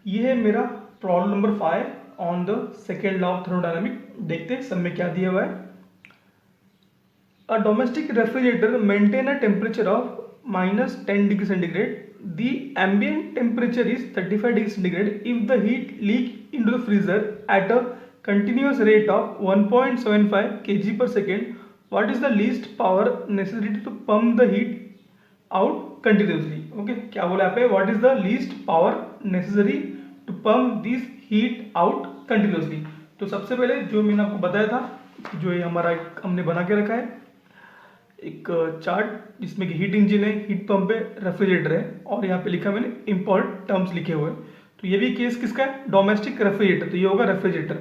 ये है मेरा problem number 5 on the second law of thermodynamic. देखते हैं सब में क्या दिया हुआ है। A domestic refrigerator maintain a temperature of -10 degree centigrade. The ambient temperature is 35 degree centigrade if the heat leak into the freezer at a continuous rate of 1.75 kg per second. What is the least power necessary to pump the heat out continuously? Okay, क्या बोला यहाँ पे? What is the least power necessary to pump this heat out continuously? तो सबसे पहले जो मैंने आपको बताया था, जो ये हमारा हमने बना के रखा है एक चार्ट जिसमें कि हीट इंजन है, हीट पंप है, रेफ्रिजरेटर है और यहाँ पे लिखा मैंने इम्पोर्ट टर्म्स लिखे हुए हैं। तो ये भी केस किसका है? Domestic refrigerator. तो ये होगा रेफ्रिजरेटर।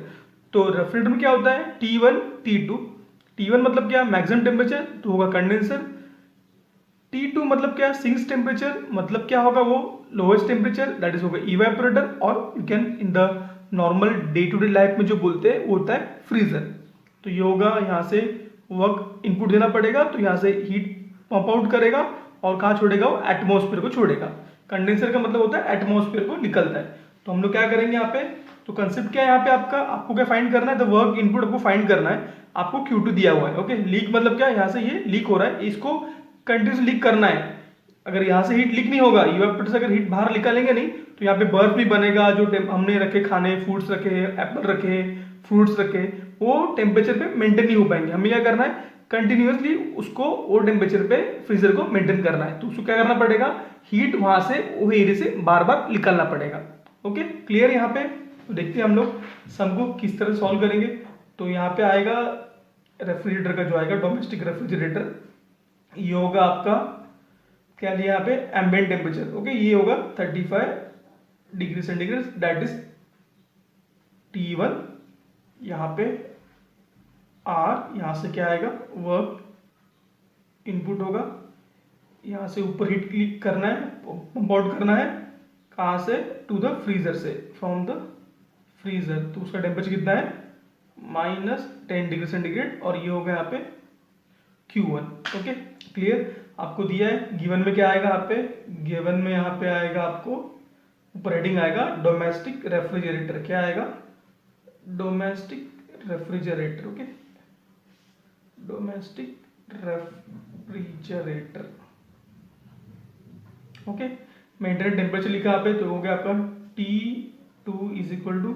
तो रेफ्रिजरेटर में क्या होता है? T1 T2। T1 मतलब क्या? मैक्सिमम टेम्परेचर, तो होगा कंडेंसर। T2 मतलब क्या? सिंक्स टेम्परेचर, मतलब क्या होगा वो? लोएस्ट टेम्परेचर, दैट इज होगा इवेपोरेटर। और you can in the normal day to day life में जो बोलते हैं वो होता है फ्रीजर। तो ये होगा, यहाँ से वर्क इनपुट देना पड़ेगा, तो यहाँ से हीट पंप आउट करेगा और कहाँ छोड़ेगा? वो एटमोस्फेयर को छोड़ेगा। कंडेंसर का मतलब होता है एटमोस्फेयर को निकलता है। तो हम लोग क्या करेंगे यहाँ पे? तो कंसेप्ट क्या है यहाँ पे आपका? आपको क्या फाइंड करना है? द वर्क इनपुट आपको फाइंड करना है। आपको Q2 दिया हुआ है। ओके, लीक मतलब क्या? यहाँ से ये लीक हो रहा है, इसको कंटिन्यूस लीक करना है। अगर यहाँ से हीट लीक नहीं होगा, इवेपोरेटर से अगर हीट बाहर निकालेंगे नहीं, तो यहाँ पे बर्फ भी बनेगा। जो हमने रखे खाने, फूड्स रखे, एप्पल रखे, फ्रूट्स रखे, वो टेम्परेचर पे मेंटेन नहीं हो पाएंगे। हमें क्या करना है? कंटिन्यूसली उसको वो टेम्परेचर पे फ्रीजर को मेंटेन करना है। तो उसको क्या करना पड़ेगा? हीट वहां से वो एरिया से बार बार निकालना पड़ेगा। ओके, क्लियर यहाँ पे? तो देखते हैं हम लोग सम को किस तरह सॉल्व करेंगे। तो यहाँ पे आएगा रेफ्रिजरेटर का जो आएगा डोमेस्टिक रेफ्रिजरेटर, ये होगा आपका क्या लिया यहाँ पे? Ambient temperature. ओके, ये होगा 35 degree centigrade, that is T1। यहाँ पे R, यहाँ से क्या आएगा? वर्क इनपुट होगा। यहाँ से ऊपर हीट क्लिक करना है, पंप आउट करना है। कहाँ से? टू द फ्रीजर से, फ्रॉम द फ्रीजर। तो उसका टेम्परेचर कितना है? -10 डिग्री सेंटीग्रेड। और ये होगा यहाँ पे Q1। Okay, clear? आपको दिया है गिवन में क्या आएगा यहाँ पे? गिवन में यहाँ पे आएगा आपको ऊपर हेडिंग आएगा डोमेस्टिक रेफ्रिजरेटर। क्या आएगा? Domestic refrigerator. Okay, domestic refrigerator. Okay, maintain temperature लिखा यहाँ पे, तो हो गया आपका T2 is equal to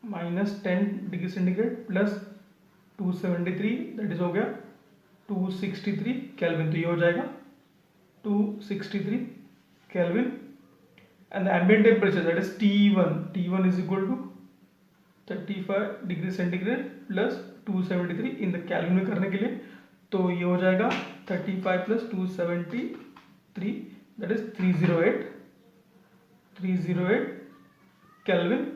-10 degree centigrade plus 273, that is हो गया 263 केल्विन। तो ये हो जाएगा 263 kelvin. And the ambient temperature that is T1 is equal to 35 degree centigrade plus 273 in the kelvin में करने के लिए। तो ये हो जाएगा 35 plus 273, that is 308 kelvin.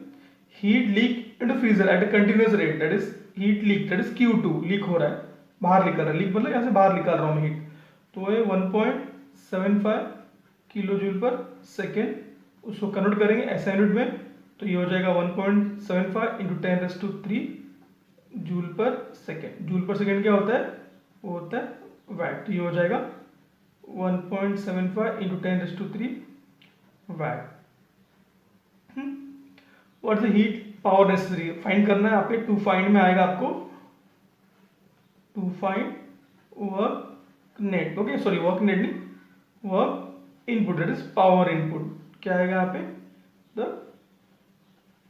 Heat leak into freezer at a continuous rate, that is heat leak, that is Q2। Leak हो रहा है, बाहर निकल रहा है। लीक मतलब यहाँ से बाहर निकाल रहा हूँ मैं हीट। तो ये 1.75 किलो जूल पर सेकेंड। उसको कन्वर्ट करेंगे ऐसा यूनिट में, तो ये हो जाएगा 1.75 इंटू 10⁻³ जूल पर सेकेंड। जूल पर सेकेंड क्या होता है? वो होता है वैट। तो ये हो जाएगा 1.75 into 10⁻³ watt. What is the heat power necessary? Find करना है यहाँ पे। टू फाइंड में आएगा आपको to find work net. Okay, sorry work net नहीं, work input, that is power input. क्या आएगा यहाँ पे? The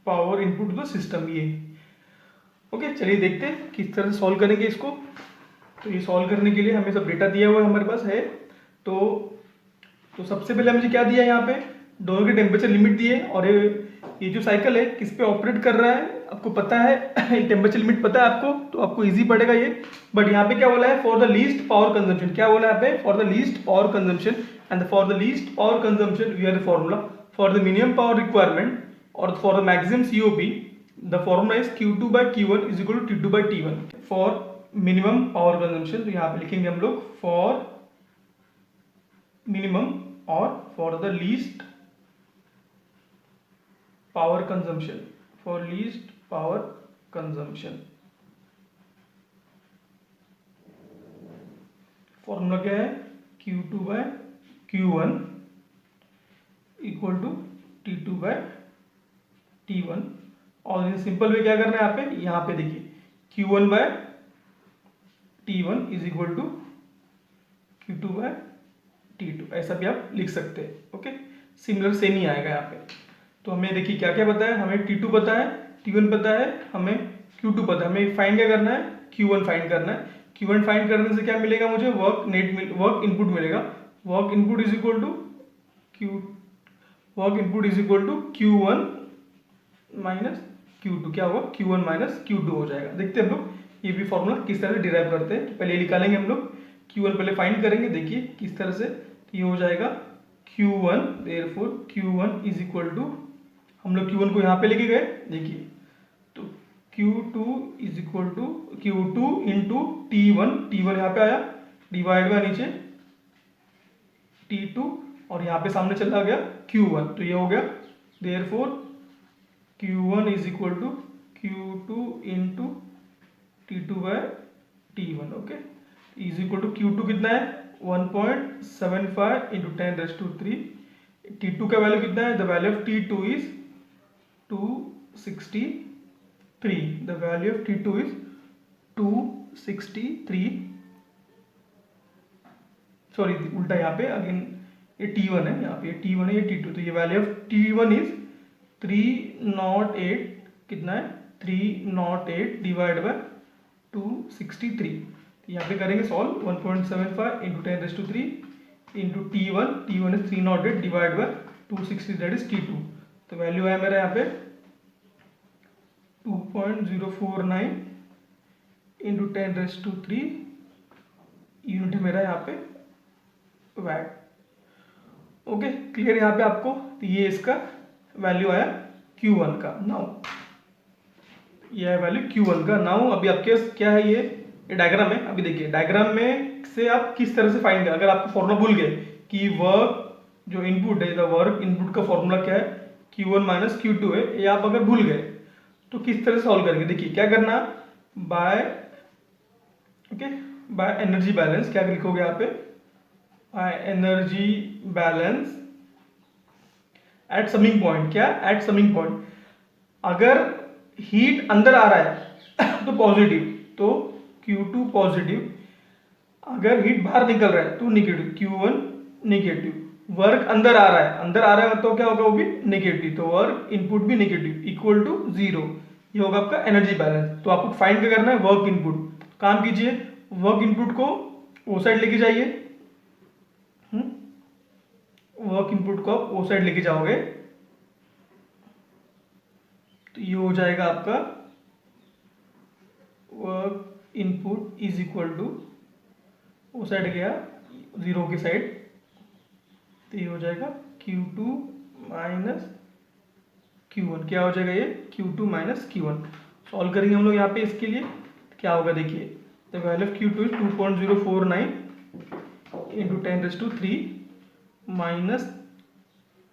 power input to the system. ये ओके, चलिए देखते हैं किस तरह से सॉल्व करेंगे इसको। तो ये सॉल्व करने के लिए हमें सब डेटा दिया हुआ है, हमारे पास है। तो सबसे पहले मुझे क्या दिया है यहाँ पे? दोनों के टेम्परेचर लिमिट दिए। और ये जो साइकिल है किस पे ऑपरेट कर रहा है आपको पता है। टेम्परेचर लिमिट पता है आपको, तो आपको इजी पड़ेगा ये। बट यहाँ पे क्या बोला है? For the least power consumption. क्या बोला है यहाँ पे? For the least power consumption. And for the least power consumption we are the formula for the minimum power requirement और for the maximum COP the formula is Q2 by Q1 is equal to T2 by T1 for minimum power consumption. तो यहाँ पे लिखेंगे हम लोग for minimum और for the least power consumption, for least power consumption. Formula क्या है? Q2 by Q1 equal to T2 by T1 और इन सिंपल वे क्या करना है यहाँ पे देखिए Q1 by T1 is equal to Q2 by T2, ऐसा भी आप लिख सकते हैं। ओके, सिमिलर सेम ही आएगा यहाँ पे। तो हमें देखिए क्या क्या पता है, हमें T2 पता है, T1 पता है, हमें Q2 पता है, हमें फाइंड क्या करना है, Q1 फाइंड करना है। Q1 फाइंड करने से क्या मिलेगा मुझे, वर्क इनपुट मिलेगा। Work input is equal to Q1 minus Q2, क्या होगा Q1 माइनस Q2 हो जाएगा। देखते हैं हम लोग ये भी फॉर्मूला किस तरह से डिराइव करते हैं। तो पहले ये निकालेंगे हम लोग, Q1 पहले फाइंड करेंगे, देखिए किस तरह से। तो ये हो जाएगा Q1, therefore Q1 is equal to, हम लोग Q1 को यहाँ पे लेके गए, देखिए तो Q2 is equal to Q2 into T1 यहाँ पे आया, डिवाइड बाय नीचे T2 और यहाँ पे सामने चला गया Q1, तो ये हो गया therefore Q1 is equal to Q2 into T2 by T1। Okay, is equal to Q2 कितना है 1.75 इंटू 10⁻³ T2 का वैल्यू कितना है, the value of T2 is 263, the value of T2 is 263, sorry उल्टा यहाँ पे अगेन ये T1 है, यहाँ पे T1 है, ये T2, तो ये वैल्यू ऑफ T1 इज 308, कितना है 308 डिवाइड बाय 263। यहाँ पे करेंगे solve, 1.75 into 10⁻³ into T1 is 308 divide by 260, that is T2। तो वैल्यू है मेरा यहाँ पे 2.049 इंटू 10⁻³ यूनिट है मेरा यहाँ पे वैट। ओके, क्लियर यहाँ पे आपको। तो ये इसका वैल्यू आया Q1 का। नाउ ये है वैल्यू Q1 का। नाउ अभी आपके क्या है, ये डायग्राम है। अभी देखिए डायग्राम में से आप किस तरह से फाइंड करें। अगर आपको फॉर्मूला भूल गए कि वर्क जो इनपुट है, द वर्क इनपुट का फॉर्मूला क्या है, Q1 माइनस Q2 है, ये आप अगर भूल गए तो किस तरह से सॉल्व करेंगे। देखिए क्या करना, बाय एनर्जी बैलेंस, क्या लिखोगे यहाँ पे, by energy balance at something point. क्या एट समिंग पॉइंट, अगर हीट अंदर आ रहा है तो पॉजिटिव, तो Q2 पॉजिटिव, अगर हीट बाहर निकल रहा है तो निगेटिव, Q1 निगेटिव। वर्क अंदर आ रहा है तो क्या होगा, वो भी नेगेटिव, तो वर्क इनपुट भी नेगेटिव, इक्वल टू 0। ये होगा आपका एनर्जी बैलेंस। तो आपको फाइंड क्या करना है, वर्क इनपुट। काम कीजिए, वर्क इनपुट को ओ साइड लेके जाइए, वर्क इनपुट को आप ओ साइड लेके जाओगे तो ये हो जाएगा आपका work input is equal to, ओ साइड गया 0 की साइड, तो ये हो जाएगा Q2 माइनस Q1। क्या हो जाएगा ये, Q2 माइनस Q1। सॉल्व करेंगे हम लोग यहाँ पे इसके लिए, क्या होगा देखिए, the value of Q2 is 2.049 into 10⁻³ minus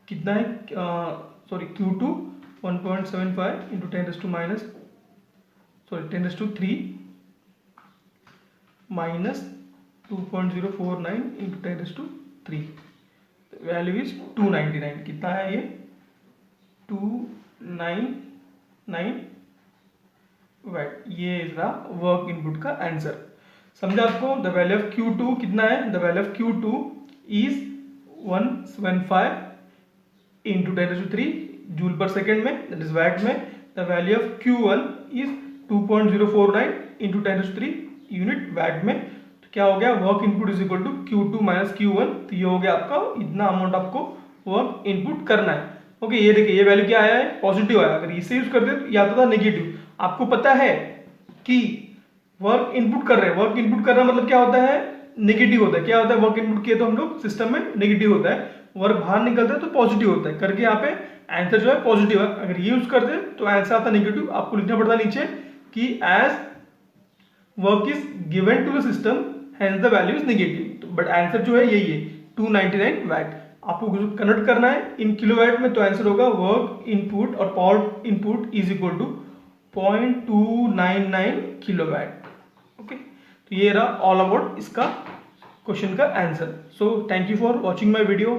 कितना है, sorry Q2 1.75 into 10⁻³ minus 2.049 into 10⁻³, value is 299। कितना है ये, 299 वैट। ये रहा वर्क इनपुट का आंसर। समझा आपको। द वैल्यू ऑफ Q2 कितना है, the value of Q2 is 175 into 10⁻³ joule पर सेकेंड में, दैट इज वैट में। The value of Q1 is 2.049 into 10⁻³ unit watt में। तो क्या हो गया, work input is equal to Q2 minus Q1। तो ये हो गया आपका, इतना अमाउंट आपको वर्क इनपुट करना है। ओके, ये देखिए ये वैल्यू क्या आया है, पॉजिटिव आया। अगर इसे यूज करते तो या तो था नेगेटिव। आपको पता है कि वर्क इनपुट कर रहे हैं, वर्क इनपुट करना मतलब क्या होता है, नेगेटिव होता है। क्या होता है, वर्क इनपुट किया तो हम लोग सिस्टम में नेगेटिव होता है, वर्क बाहर निकलता है तो पॉजिटिव होता है। करके यहाँ पे आंसर जो है पॉजिटिव है। अगर ये यूज करते तो आंसर आता नेगेटिव। आपको लिखना पड़ता नीचे कि as work is given to the system hence the value is negative. But answer जो है यही है, 299 वैट। आपको कन्वर्ट करना है इन किलोवाट में, तो आंसर होगा वर्क इनपुट और power input is equal to 0.299 kilowatt. Okay, तो ये रहा ऑल अबाउट इसका क्वेश्चन का answer. So thank you for watching my video.